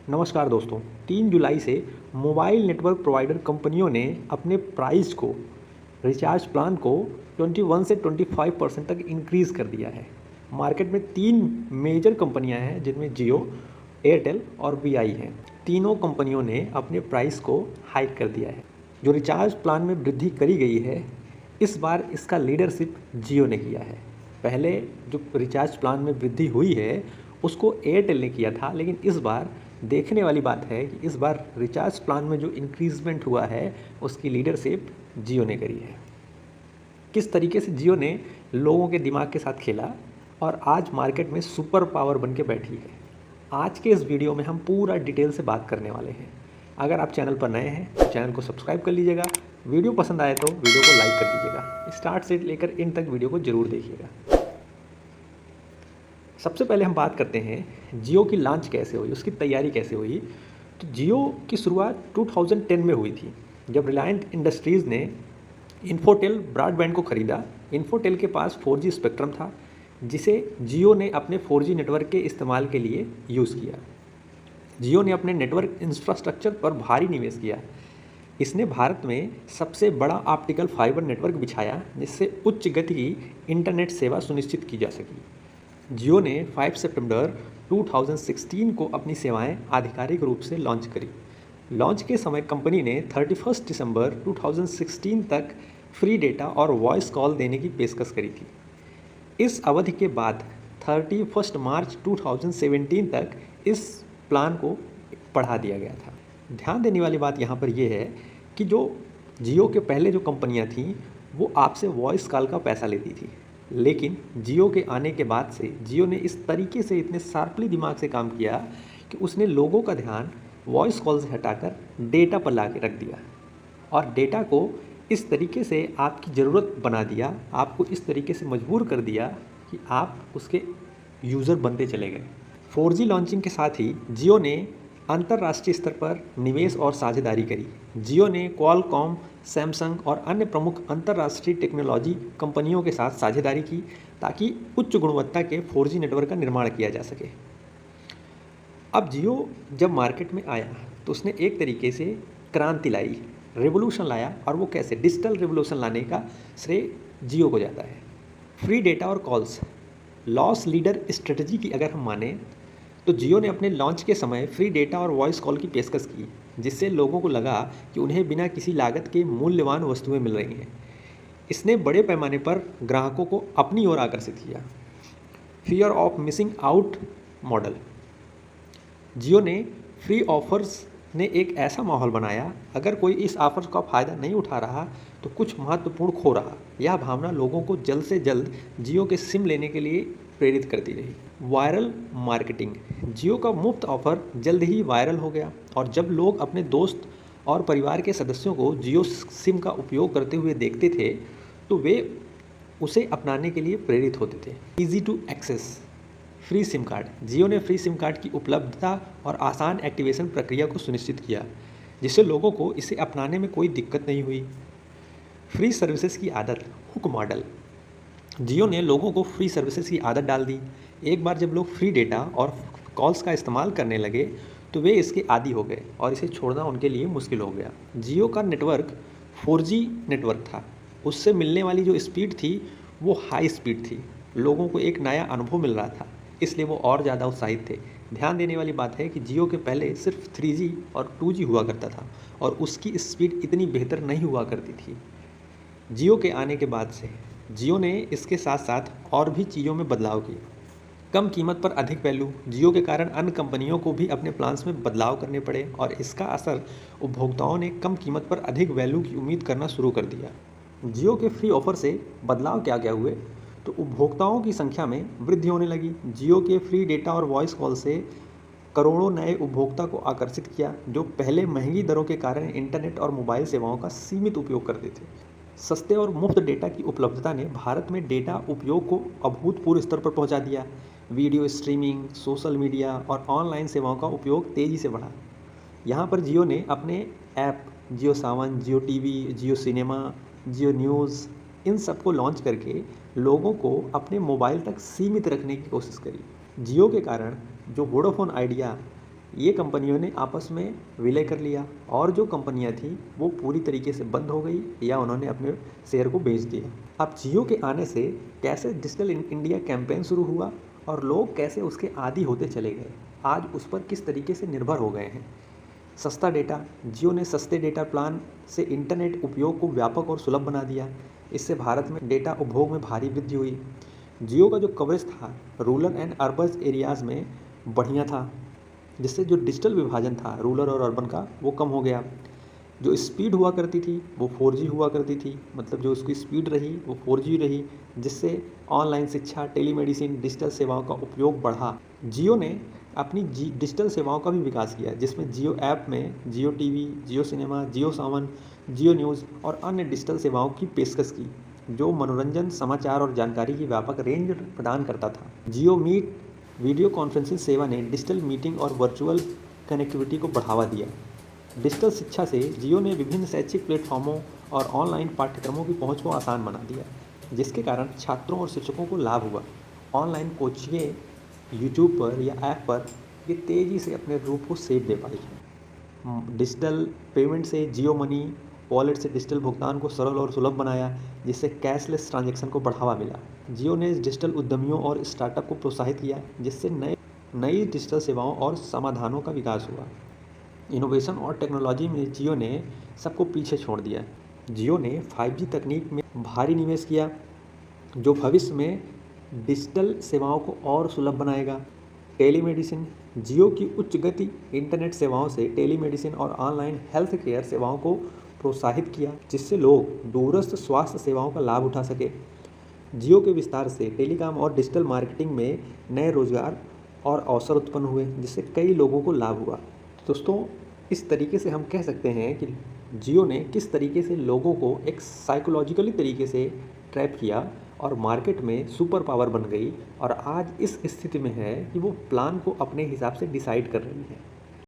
नमस्कार दोस्तों। 3 जुलाई से मोबाइल नेटवर्क प्रोवाइडर कंपनियों ने अपने प्राइस को, रिचार्ज प्लान को 21 से 25% तक इंक्रीज़ कर दिया है। मार्केट में 3 मेजर कंपनियां हैं जिनमें जियो, एयरटेल और वीआई हैं। तीनों कंपनियों ने अपने प्राइस को हाइक कर दिया है। जो रिचार्ज प्लान में वृद्धि करी गई है, इस बार इसका लीडरशिप जियो ने किया है। पहले जो रिचार्ज प्लान में वृद्धि हुई है उसको एयरटेल ने किया था, लेकिन इस बार देखने वाली बात है कि इस बार रिचार्ज प्लान में जो इंक्रीजमेंट हुआ है उसकी लीडरशिप जियो ने करी है। किस तरीके से जियो ने लोगों के दिमाग के साथ खेला और आज मार्केट में सुपर पावर बन के बैठी है, आज के इस वीडियो में हम पूरा डिटेल से बात करने वाले हैं। अगर आप चैनल पर नए हैं तो चैनल को सब्सक्राइब कर लीजिएगा। वीडियो पसंद आए तो वीडियो को लाइक कर दीजिएगा। स्टार्ट से लेकर एंड तक वीडियो को जरूर देखिएगा। सबसे पहले हम बात करते हैं जियो की लॉन्च कैसे हुई, उसकी तैयारी कैसे हुई। तो जियो की शुरुआत 2010 में हुई थी, जब रिलायंस इंडस्ट्रीज़ ने इन्फोटेल ब्रॉडबैंड को ख़रीदा। इन्फोटेल के पास 4G स्पेक्ट्रम था, जिसे जियो ने अपने 4G नेटवर्क के इस्तेमाल के लिए यूज़ किया। जियो ने अपने नेटवर्क इंफ्रास्ट्रक्चर पर भारी निवेश किया। इसने भारत में सबसे बड़ा ऑप्टिकल फाइबर नेटवर्क बिछाया, जिससे उच्च गति की इंटरनेट सेवा सुनिश्चित की जा सकी। जियो ने 5 सितंबर 2016 को अपनी सेवाएं आधिकारिक रूप से लॉन्च करी। लॉन्च के समय कंपनी ने 31 दिसंबर 2016 तक फ्री डेटा और वॉइस कॉल देने की पेशकश करी थी। इस अवधि के बाद 31 मार्च 2017 तक इस प्लान को बढ़ा दिया गया था। ध्यान देने वाली बात यहाँ पर यह है कि जो जियो के पहले जो कंपनियाँ थीं वो आपसे वॉइस कॉल का पैसा लेती थी, लेकिन जियो के आने के बाद से जियो ने इस तरीके से इतने शार्पली दिमाग से काम किया कि उसने लोगों का ध्यान वॉइस कॉल से हटाकर डेटा पर ला के रख दिया और डेटा को इस तरीके से आपकी ज़रूरत बना दिया, आपको इस तरीके से मजबूर कर दिया कि आप उसके यूज़र बनते चले गए। 4G लॉन्चिंग के साथ ही जियो ने अंतर्राष्ट्रीय स्तर पर निवेश और साझेदारी करी। जियो ने क्वालकॉम, सैमसंग और अन्य प्रमुख अंतर्राष्ट्रीय टेक्नोलॉजी कंपनियों के साथ साझेदारी की, ताकि उच्च गुणवत्ता के 4G नेटवर्क का निर्माण किया जा सके। अब जियो जब मार्केट में आया तो उसने एक तरीके से क्रांति लाई, रेवोल्यूशन लाया, और वो कैसे, डिजिटल रेवोल्यूशन लाने का श्रेय जियो को जाता है। फ्री डेटा और कॉल्स, लॉस लीडर स्ट्रेटजी की अगर हम माने तो जियो ने अपने लॉन्च के समय फ्री डेटा और वॉइस कॉल की पेशकश की, जिससे लोगों को लगा कि उन्हें बिना किसी लागत के मूल्यवान वस्तुएं मिल रही हैं। इसने बड़े पैमाने पर ग्राहकों को अपनी ओर आकर्षित किया। Fear of missing out model, Jio ने फ्री ऑफर्स ने एक ऐसा माहौल बनाया, अगर कोई इस ऑफर का फ़ायदा नहीं उठा रहा तो कुछ महत्वपूर्ण खो रहा। यह भावना लोगों को जल्द से जल्द जियो के सिम लेने के लिए प्रेरित करती रही। वायरल मार्केटिंग, जियो का मुफ्त ऑफर जल्द ही वायरल हो गया और जब लोग अपने दोस्त और परिवार के सदस्यों को जियो सिम का उपयोग करते हुए देखते थे तो वे उसे अपनाने के लिए प्रेरित होते थे। Easy to access free SIM card, Jio ने फ्री सिम कार्ड की उपलब्धता और आसान एक्टिवेशन प्रक्रिया को सुनिश्चित किया, जिससे लोगों को इसे अपनाने में कोई दिक्कत नहीं हुई। फ्री सर्विसेज की आदत, हुक मॉडल, जियो ने लोगों को फ्री सर्विसेज की आदत डाल दी। एक बार जब लोग फ्री डेटा और कॉल्स का इस्तेमाल करने लगे तो वे इसके आदी हो गए और इसे छोड़ना उनके लिए मुश्किल हो गया। जियो का नेटवर्क 4G नेटवर्क था, उससे मिलने वाली जो स्पीड थी वो हाई स्पीड थी। लोगों को एक नया अनुभव मिल रहा था, इसलिए वो और ज़्यादा उत्साहित थे। ध्यान देने वाली बात है कि जियो के पहले सिर्फ 3G और 2G हुआ करता था और उसकी स्पीड इतनी बेहतर नहीं हुआ करती थी। जियो के आने के बाद से जियो ने इसके साथ साथ और भी चीज़ों में बदलाव किए। कम कीमत पर अधिक वैल्यू, जियो के कारण अन्य कंपनियों को भी अपने प्लान्स में बदलाव करने पड़े और इसका असर उपभोक्ताओं ने कम कीमत पर अधिक वैल्यू की उम्मीद करना शुरू कर दिया। जियो के फ्री ऑफर से बदलाव क्या क्या हुए, तो उपभोक्ताओं की संख्या में वृद्धि होने लगी। जियो के फ्री डेटा और वॉइस कॉल से करोड़ों नए उपभोक्ता को आकर्षित किया, जो पहले महंगी दरों के कारण इंटरनेट और मोबाइल सेवाओं का सीमित उपयोग करते थे। सस्ते और मुफ्त डेटा की उपलब्धता ने भारत में डेटा उपयोग को अभूतपूर्व स्तर पर पहुंचा दिया। वीडियो स्ट्रीमिंग, सोशल मीडिया और ऑनलाइन सेवाओं का उपयोग तेज़ी से बढ़ा। यहाँ पर जियो ने अपने ऐप जियो सावन, जियो टीवी, जियो सिनेमा, जियो न्यूज़, इन सब को लॉन्च करके लोगों को अपने मोबाइल तक सीमित रखने की कोशिश करी। जियो के कारण जो वोडाफोन आइडिया ये कंपनियों ने आपस में विलय कर लिया और जो कंपनियां थी वो पूरी तरीके से बंद हो गई या उन्होंने अपने शेयर को बेच दिया। अब जियो के आने से कैसे डिजिटल इंडिया कैंपेन शुरू हुआ और लोग कैसे उसके आदी होते चले गए, आज उस पर किस तरीके से निर्भर हो गए हैं। सस्ता डेटा, जियो ने सस्ते डेटा प्लान से इंटरनेट उपयोग को व्यापक और सुलभ बना दिया। इससे भारत में डेटा उपभोग में भारी वृद्धि हुई। जियो का जो कवरेज था रूरल एंड अर्बन एरियाज़ में बढ़िया था, जिससे जो डिजिटल विभाजन था रूरल और अर्बन का वो कम हो गया। जो स्पीड हुआ करती थी वो 4G हुआ करती थी, मतलब जो उसकी स्पीड रही वो 4G रही, जिससे ऑनलाइन शिक्षा, टेलीमेडिसिन, डिजिटल सेवाओं का उपयोग बढ़ा। जियो ने अपनी डिजिटल सेवाओं का भी विकास किया, जिसमें जियो ऐप में जियो टीवी, जियो सिनेमा, जियो सावन, जियो न्यूज़ और अन्य डिजिटल सेवाओं की पेशकश की, जो मनोरंजन, समाचार और जानकारी की व्यापक रेंज प्रदान करता था। जियो मीट वीडियो कॉन्फ्रेंसिंग सेवा ने डिजिटल मीटिंग और वर्चुअल कनेक्टिविटी को बढ़ावा दिया। डिजिटल शिक्षा से जियो ने विभिन्न शैक्षिक प्लेटफॉर्मों और ऑनलाइन पाठ्यक्रमों की पहुंच को आसान बना दिया, जिसके कारण छात्रों और शिक्षकों को लाभ हुआ। ऑनलाइन कोचिंगें यूट्यूब पर या ऐप पर ये तेज़ी से अपने रूप को सेध दे पाई है। डिजिटल पेमेंट से जियो मनी वॉलेट से डिजिटल भुगतान को सरल और सुलभ बनाया, जिससे कैशलेस ट्रांजैक्शन को बढ़ावा मिला। जियो ने डिजिटल उद्यमियों और स्टार्टअप को प्रोत्साहित किया, जिससे नई डिजिटल सेवाओं और समाधानों का विकास हुआ। इनोवेशन और टेक्नोलॉजी में जियो ने सबको पीछे छोड़ दिया। जियो ने 5G तकनीक में भारी निवेश किया, जो भविष्य में डिजिटल सेवाओं को और सुलभ बनाएगा। टेलीमेडिसिन, जियो की उच्च गति इंटरनेट सेवाओं से टेलीमेडिसिन और ऑनलाइन हेल्थ केयर सेवाओं को प्रोत्साहित किया, जिससे लोग दूरस्थ स्वास्थ्य सेवाओं का लाभ उठा सके। जियो के विस्तार से टेलीकॉम और डिजिटल मार्केटिंग में नए रोजगार और अवसर उत्पन्न हुए, जिससे कई लोगों को लाभ हुआ। दोस्तों, इस तरीके से हम कह सकते हैं कि जियो ने किस तरीके से लोगों को एक साइकोलॉजिकली तरीके से ट्रैप किया और मार्केट में सुपर पावर बन गई और आज इस स्थिति में है कि वो प्लान को अपने हिसाब से डिसाइड कर रही है।